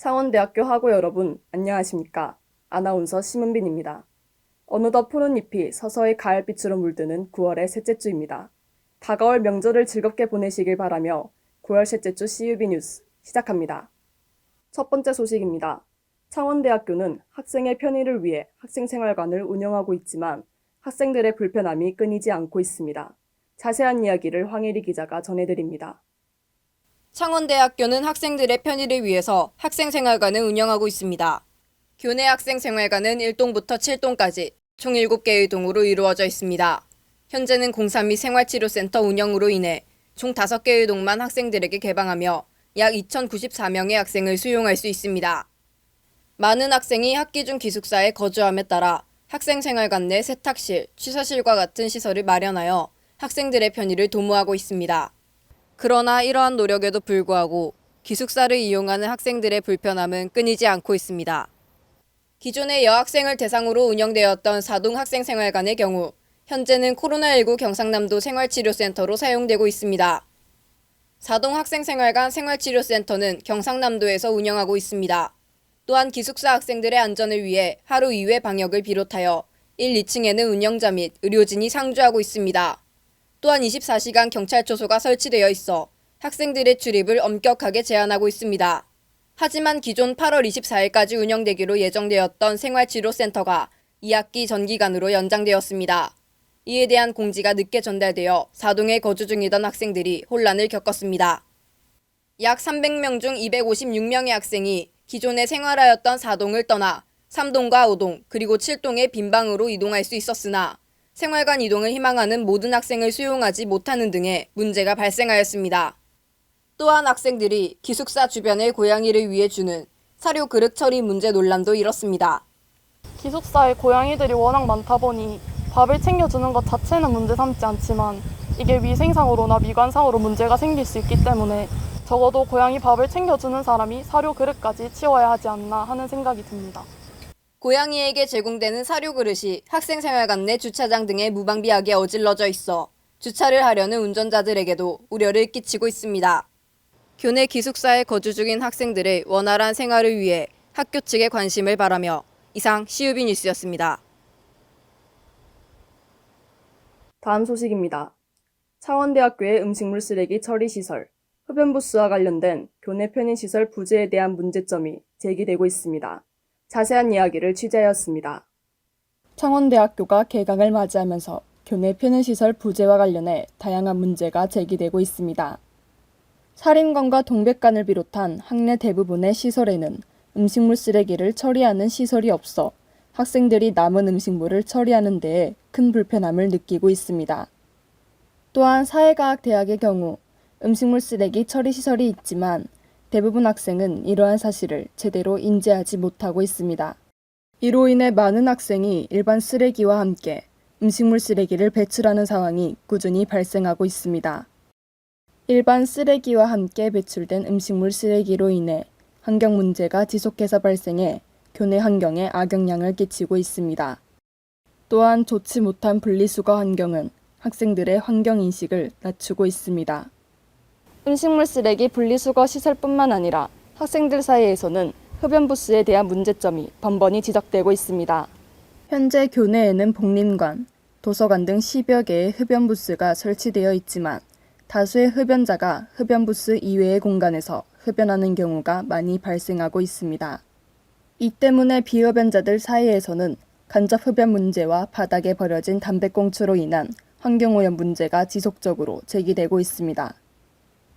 창원대학교 학우 여러분, 안녕하십니까? 아나운서 심은빈입니다. 어느덧 푸른 잎이 서서히 가을빛으로 물드는 9월의 셋째 주입니다. 다가올 명절을 즐겁게 보내시길 바라며 9월 셋째 주 CUB 뉴스 시작합니다. 첫 번째 소식입니다. 창원대학교는 학생의 편의를 위해 학생생활관을 운영하고 있지만 학생들의 불편함이 끊이지 않고 있습니다. 자세한 이야기를 황혜리 기자가 전해드립니다. 창원대학교는 학생들의 편의를 위해서 학생생활관을 운영하고 있습니다. 교내 학생생활관은 1동부터 7동까지 총 7개의 동으로 이루어져 있습니다. 현재는 공사 및 생활치료센터 운영으로 인해 총 5개의 동만 학생들에게 개방하며 약 2,094명의 학생을 수용할 수 있습니다. 많은 학생이 학기 중 기숙사에 거주함에 따라 학생생활관 내 세탁실, 취사실과 같은 시설을 마련하여 학생들의 편의를 도모하고 있습니다. 그러나 이러한 노력에도 불구하고 기숙사를 이용하는 학생들의 불편함은 끊이지 않고 있습니다. 기존의 여학생을 대상으로 운영되었던 4동 학생생활관의 경우 현재는 코로나19 경상남도 생활치료센터로 사용되고 있습니다. 4동 학생생활관 생활치료센터는 경상남도에서 운영하고 있습니다. 또한 기숙사 학생들의 안전을 위해 하루 2회 방역을 비롯하여 1, 2층에는 운영자 및 의료진이 상주하고 있습니다. 또한 24시간 경찰초소가 설치되어 있어 학생들의 출입을 엄격하게 제한하고 있습니다. 하지만 기존 8월 24일까지 운영되기로 예정되었던 생활치료센터가 2학기 전기간으로 연장되었습니다. 이에 대한 공지가 늦게 전달되어 4동에 거주 중이던 학생들이 혼란을 겪었습니다. 약 300명 중 256명의 학생이 기존에 생활하였던 4동을 떠나 3동과 5동 그리고 7동의 빈방으로 이동할 수 있었으나 생활관 이동을 희망하는 모든 학생을 수용하지 못하는 등의 문제가 발생하였습니다. 또한 학생들이 기숙사 주변의 고양이를 위해 주는 사료 그릇 처리 문제 논란도 일었습니다. 기숙사에 고양이들이 워낙 많다 보니 밥을 챙겨주는 것 자체는 문제 삼지 않지만 이게 위생상으로나 미관상으로 문제가 생길 수 있기 때문에 적어도 고양이 밥을 챙겨주는 사람이 사료 그릇까지 치워야 하지 않나 하는 생각이 듭니다. 고양이에게 제공되는 사료 그릇이 학생생활관 내 주차장 등에 무방비하게 어질러져 있어 주차를 하려는 운전자들에게도 우려를 끼치고 있습니다. 교내 기숙사에 거주 중인 학생들의 원활한 생활을 위해 학교 측의 관심을 바라며 이상 CUB 뉴스였습니다. 다음 소식입니다. 창원대학교의 음식물 쓰레기 처리 시설, 흡연부스와 관련된 교내 편의시설 부재에 대한 문제점이 제기되고 있습니다. 자세한 이야기를 취재하였습니다. 창원대학교가 개강을 맞이하면서 교내 편의시설 부재와 관련해 다양한 문제가 제기되고 있습니다. 사림관과 동백관을 비롯한 학내 대부분의 시설에는 음식물 쓰레기를 처리하는 시설이 없어 학생들이 남은 음식물을 처리하는 데에 큰 불편함을 느끼고 있습니다. 또한 사회과학대학의 경우 음식물 쓰레기 처리 시설이 있지만 대부분 학생은 이러한 사실을 제대로 인지하지 못하고 있습니다. 이로 인해 많은 학생이 일반 쓰레기와 함께 음식물 쓰레기를 배출하는 상황이 꾸준히 발생하고 있습니다. 일반 쓰레기와 함께 배출된 음식물 쓰레기로 인해 환경 문제가 지속해서 발생해 교내 환경에 악영향을 끼치고 있습니다. 또한 좋지 못한 분리수거 환경은 학생들의 환경인식을 낮추고 있습니다. 음식물 쓰레기 분리수거 시설뿐만 아니라 학생들 사이에서는 흡연부스에 대한 문제점이 번번이 지적되고 있습니다. 현재 교내에는 복림관, 도서관 등 10여 개의 흡연부스가 설치되어 있지만 다수의 흡연자가 흡연부스 이외의 공간에서 흡연하는 경우가 많이 발생하고 있습니다. 이 때문에 비흡연자들 사이에서는 간접 흡연 문제와 바닥에 버려진 담배꽁초로 인한 환경오염 문제가 지속적으로 제기되고 있습니다.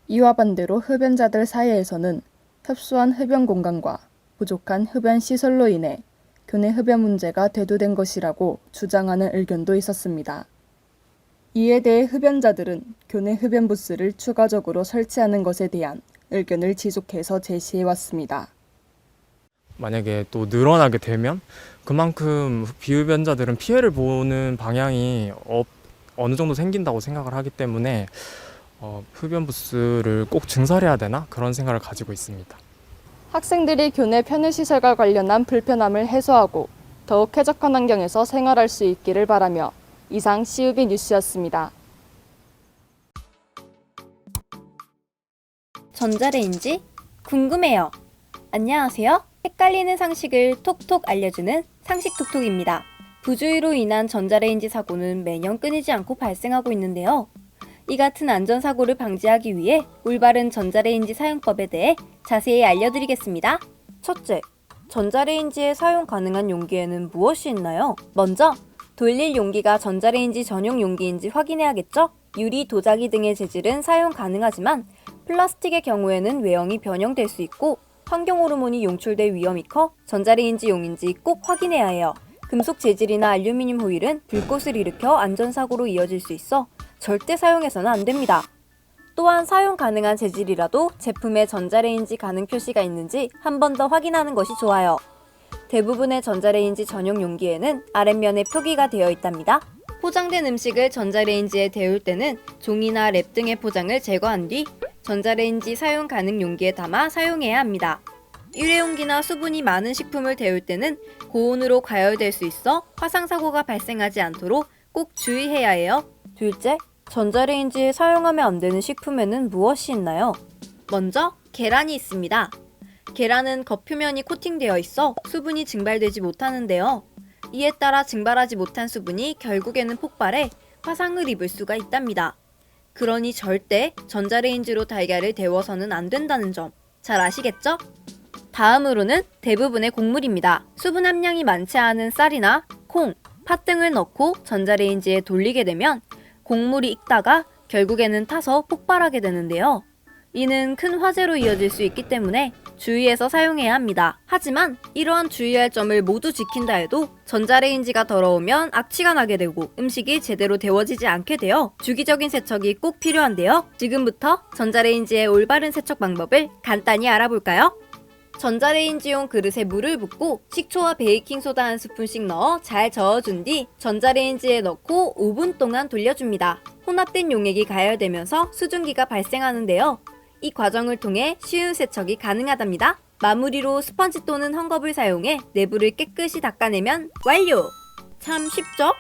이와 반대로 흡연자들 사이에서는 협소한 흡연 공간과 부족한 흡연 시설로 인해 교내 흡연 문제가 대두된 것이라고 주장하는 의견도 있었습니다. 이에 대해 흡연자들은 교내 흡연 부스를 추가적으로 설치하는 것에 대한 의견을 지속해서 제시해왔습니다. 만약에 또 늘어나게 되면 그만큼 비흡연자들은 피해를 보는 방향이 어느 정도 생긴다고 생각을 하기 때문에 흡연 부스를 꼭 증설해야 되나 그런 생각을 가지고 있습니다. 학생들이 교내 편의시설과 관련한 불편함을 해소하고 더욱 쾌적한 환경에서 생활할 수 있기를 바라며 이상 CUB 뉴스였습니다. 전자레인지? 궁금해요. 안녕하세요. 헷갈리는 상식을 톡톡 알려주는 상식톡톡입니다. 부주의로 인한 전자레인지 사고는 매년 끊이지 않고 발생하고 있는데요. 이 같은 안전사고를 방지하기 위해 올바른 전자레인지 사용법에 대해 자세히 알려드리겠습니다. 첫째, 전자레인지에 사용 가능한 용기에는 무엇이 있나요? 먼저, 돌릴 용기가 전자레인지 전용 용기인지 확인해야겠죠? 유리, 도자기 등의 재질은 사용 가능하지만 플라스틱의 경우에는 외형이 변형될 수 있고 환경 호르몬이 용출될 위험이 커 전자레인지용인지 꼭 확인해야 해요. 금속 재질이나 알루미늄 호일은 불꽃을 일으켜 안전사고로 이어질 수 있어 절대 사용해서는 안 됩니다. 또한 사용 가능한 재질이라도 제품에 전자레인지 가능 표시가 있는지 한 번 더 확인하는 것이 좋아요. 대부분의 전자레인지 전용 용기에는 아랫면에 표기가 되어 있답니다. 포장된 음식을 전자레인지에 데울 때는 종이나 랩 등의 포장을 제거한 뒤 전자레인지 사용 가능 용기에 담아 사용해야 합니다. 일회용기나 수분이 많은 식품을 데울 때는 고온으로 가열될 수 있어 화상사고가 발생하지 않도록 꼭 주의해야 해요. 둘째, 전자레인지에 사용하면 안 되는 식품에는 무엇이 있나요? 먼저, 계란이 있습니다. 계란은 겉표면이 코팅되어 있어 수분이 증발되지 못하는데요. 이에 따라 증발하지 못한 수분이 결국에는 폭발해 화상을 입을 수가 있답니다. 그러니 절대 전자레인지로 달걀을 데워서는 안 된다는 점 잘 아시겠죠? 다음으로는 대부분의 곡물입니다. 수분 함량이 많지 않은 쌀이나 콩, 팥 등을 넣고 전자레인지에 돌리게 되면 곡물이 익다가 결국에는 타서 폭발하게 되는데요. 이는 큰 화재로 이어질 수 있기 때문에 주의해서 사용해야 합니다. 하지만 이러한 주의할 점을 모두 지킨다 해도 전자레인지가 더러우면 악취가 나게 되고 음식이 제대로 데워지지 않게 되어 주기적인 세척이 꼭 필요한데요. 지금부터 전자레인지의 올바른 세척 방법을 간단히 알아볼까요? 전자레인지용 그릇에 물을 붓고 식초와 베이킹소다 한 스푼씩 넣어 잘 저어준 뒤 전자레인지에 넣고 5분 동안 돌려줍니다. 혼합된 용액이 가열되면서 수증기가 발생하는데요. 이 과정을 통해 쉬운 세척이 가능하답니다. 마무리로 스펀지 또는 헝겊을 사용해 내부를 깨끗이 닦아내면 완료! 참 쉽죠?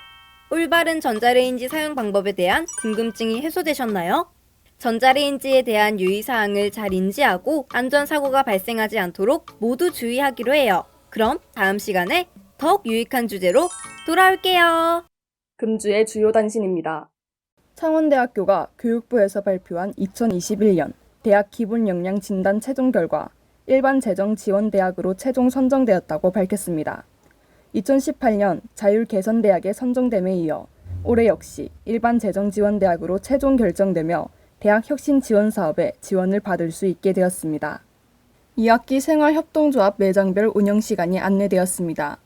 올바른 전자레인지 사용 방법에 대한 궁금증이 해소되셨나요? 전자레인지에 대한 유의사항을 잘 인지하고 안전사고가 발생하지 않도록 모두 주의하기로 해요. 그럼 다음 시간에 더욱 유익한 주제로 돌아올게요. 금주의 주요 단신입니다. 창원대학교가 교육부에서 발표한 2021년 대학 기본 역량 진단 최종 결과 일반 재정 지원 대학으로 최종 선정되었다고 밝혔습니다. 2018년 자율 개선 대학에 선정됨에 이어 올해 역시 일반 재정 지원 대학으로 최종 결정되며 대학 혁신 지원 사업에 지원을 받을 수 있게 되었습니다. 2학기 생활협동조합 매장별 운영 시간이 안내되었습니다.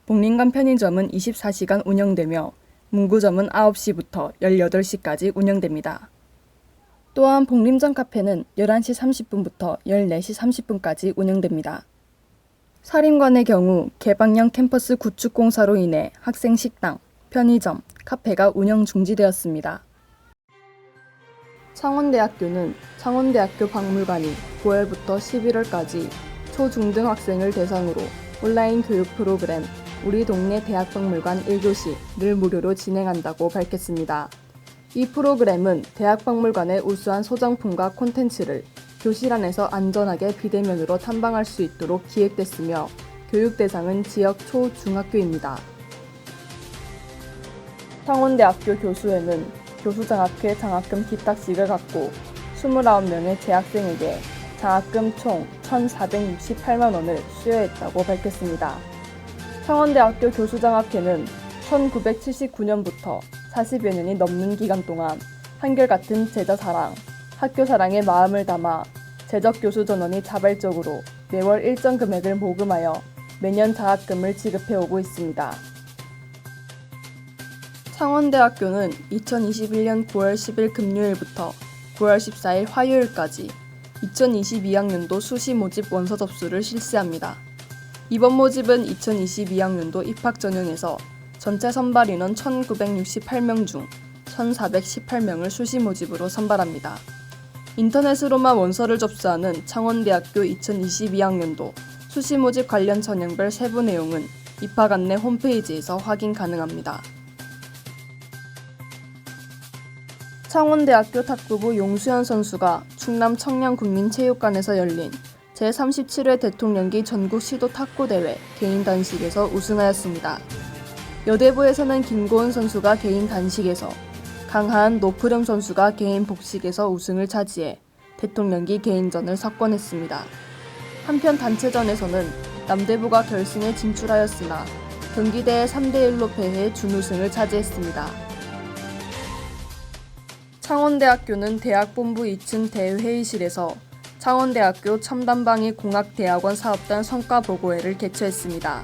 복림관 편의점은 24시간 운영되며 문구점은 9시부터 18시까지 운영됩니다. 또한 복림전 카페는 11시 30분부터 14시 30분까지 운영됩니다. 사림관의 경우 개방형 캠퍼스 구축 공사로 인해 학생 식당, 편의점, 카페가 운영 중지되었습니다. 창원대학교는 창원대학교 박물관이 9월부터 11월까지 초, 중등 학생을 대상으로 온라인 교육 프로그램 우리 동네 대학박물관 1교시를 무료로 진행한다고 밝혔습니다. 이 프로그램은 대학박물관의 우수한 소장품과 콘텐츠를 교실 안에서 안전하게 비대면으로 탐방할 수 있도록 기획됐으며 교육 대상은 지역 초, 중학교입니다. 창원대학교 교수회는 교수장학회 장학금 기탁식을 갖고 29명의 재학생에게 장학금 총 1,468만 원을 수여했다고 밝혔습니다. 창원대학교 교수장학회는 1979년부터 40여 년이 넘는 기간 동안 한결같은 제자사랑, 학교사랑의 마음을 담아 재적교수 전원이 자발적으로 매월 일정 금액을 모금하여 매년 장학금을 지급해오고 있습니다. 창원대학교는 2021년 9월 10일 금요일부터 9월 14일 화요일까지 2022학년도 수시 모집 원서 접수를 실시합니다. 이번 모집은 2022학년도 입학 전형에서 전체 선발 인원 1,968명 중 1,418명을 수시 모집으로 선발합니다. 인터넷으로만 원서를 접수하는 창원대학교 2022학년도 수시 모집 관련 전형별 세부 내용은 입학 안내 홈페이지에서 확인 가능합니다. 창원대학교 탁구부 용수연 선수가 충남 청량군민체육관에서 열린 제37회 대통령기 전국 시도 탁구대회 개인 단식에서 우승하였습니다. 여대부에서는 김고은 선수가 개인 단식에서, 강하은 노프름 선수가 개인 복식에서 우승을 차지해 대통령기 개인전을 석권했습니다. 한편 단체전에서는 남대부가 결승에 진출하였으나 경기대에 3대1로 패해 준우승을 차지했습니다. 창원대학교는 대학본부 2층 대회의실에서 창원대학교 첨단방위 공학대학원 사업단 성과보고회를 개최했습니다.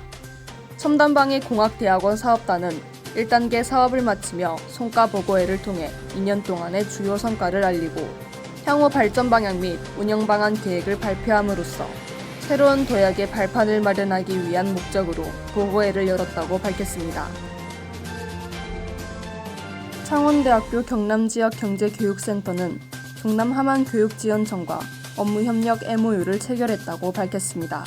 첨단방위 공학대학원 사업단은 1단계 사업을 마치며 성과보고회를 통해 2년 동안의 주요 성과를 알리고 향후 발전 방향 및 운영 방안 계획을 발표함으로써 새로운 도약의 발판을 마련하기 위한 목적으로 보고회를 열었다고 밝혔습니다. 창원대학교 경남지역경제교육센터는 경남 함안교육지원청과 업무협력 MOU를 체결했다고 밝혔습니다.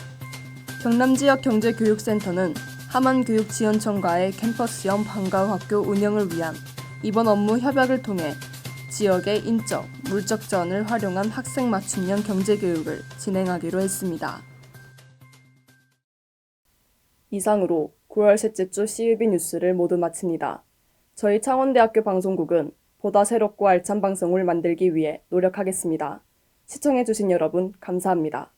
경남지역경제교육센터는 함안교육지원청과의 캠퍼스형 방과후 학교 운영을 위한 이번 업무 협약을 통해 지역의 인적, 물적 자원을 활용한 학생 맞춤형 경제교육을 진행하기로 했습니다. 이상으로 9월 셋째 주 CUB 뉴스를 모두 마칩니다. 저희 창원대학교 방송국은 보다 새롭고 알찬 방송을 만들기 위해 노력하겠습니다. 시청해주신 여러분 감사합니다.